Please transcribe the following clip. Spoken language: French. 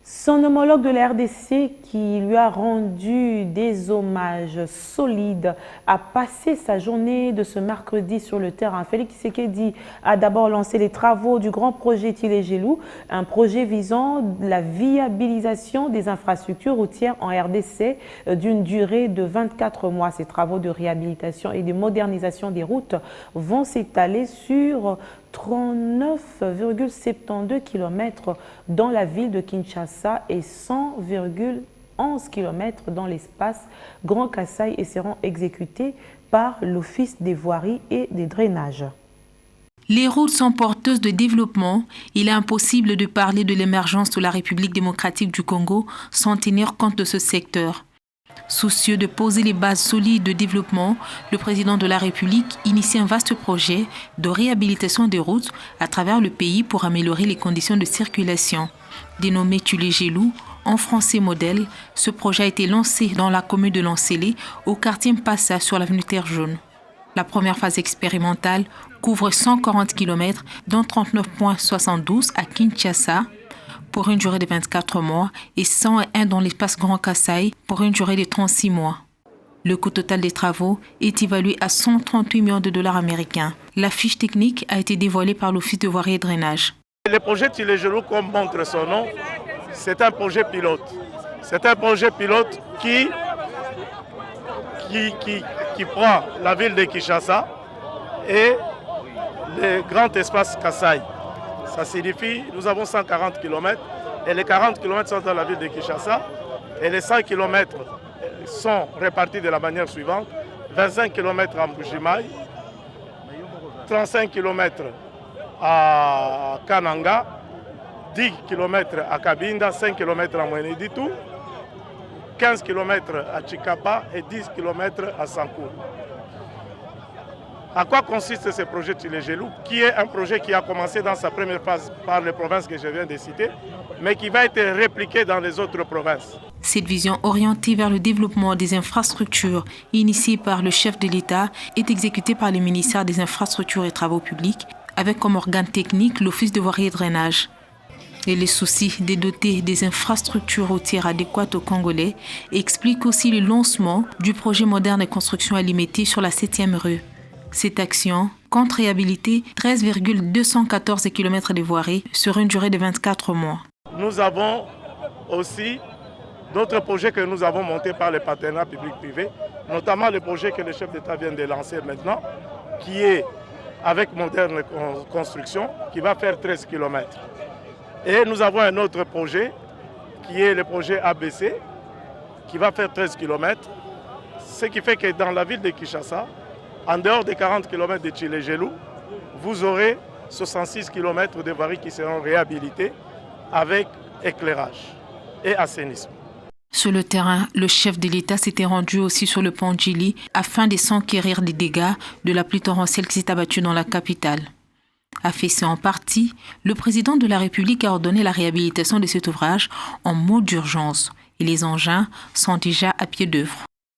Son homologue de la RDC, qui lui a rendu des hommages solides, a passé sa journée de ce mercredi sur le terrain. Félix Tshisekedi a d'abord lancé les travaux du grand projet Tilé-Gelou, un projet visant la viabilisation des infrastructures routières en RDC d'une durée de 24 mois. Ces travaux de réhabilitation et de modernisation des routes vont s'étaler sur 39,72 km dans la ville de Kinshasa et 100,11 km dans l'espace Grand Kasaï et seront exécutés par l'Office des voiries et des drainages. Les routes sont porteuses de développement. Il est impossible de parler de l'émergence de la République démocratique du Congo sans tenir compte de ce secteur. Soucieux de poser les bases solides de développement, le président de la République initie un vaste projet de réhabilitation des routes à travers le pays pour améliorer les conditions de circulation. Dénommé Tilé-Gelou, en français modèle, ce projet a été lancé dans la commune de Lancélé, au quartier Mpassa sur l'avenue Terre Jaune. La première phase expérimentale couvre 140 km, dont 39,72 à Kinshasa, pour une durée de 24 mois et 101 dans l'espace Grand Kasaï pour une durée de 36 mois. Le coût total des travaux est évalué à 138 millions de dollars américains. La fiche technique a été dévoilée par l'Office de voirie et drainage. Le projet Tilé-Gelou, comme montre son nom, c'est un projet pilote. C'est un projet pilote qui prend la ville de Kinshasa et le grand espace Kasaï. Ça signifie que nous avons 140 km et les 40 km sont dans la ville de Kinshasa et les 100 km sont répartis de la manière suivante. 25 km à Mbujimaï, 35 km à Kananga, 10 km à Kabinda, 5 km à Mweneditu, 15 km à Chikapa et 10 km à Sankour. À quoi consiste ce projet Tilé-Gelou, qui est un projet qui a commencé dans sa première phase par les provinces que je viens de citer, mais qui va être répliqué dans les autres provinces. Cette vision orientée vers le développement des infrastructures, initiée par le chef de l'État, est exécutée par le ministère des Infrastructures et Travaux publics, avec comme organe technique l'Office de voirie et drainage. Et les soucis de doter des infrastructures routières adéquates aux Congolais expliquent aussi le lancement du projet moderne de construction à Limité sur la 7e rue. Cette action compte réhabiliter 13,214 km de voirie sur une durée de 24 mois. Nous avons aussi d'autres projets que nous avons montés par les partenaires publics-privés, notamment le projet que le chef d'État vient de lancer maintenant, qui est avec Moderne Construction, qui va faire 13 km. Et nous avons un autre projet, qui est le projet ABC, qui va faire 13 km, ce qui fait que dans la ville de Kinshasa, en dehors des 40 km de Tilé-Gelou, vous aurez 66 km de voiries qui seront réhabilitées avec éclairage et assainissement. Sur le terrain, le chef de l'État s'était rendu aussi sur le pont Djili afin de s'enquérir des dégâts de la pluie torrentielle qui s'est abattue dans la capitale. Affaissé en partie, le président de la République a ordonné la réhabilitation de cet ouvrage en mode d'urgence et les engins sont déjà à pied d'œuvre.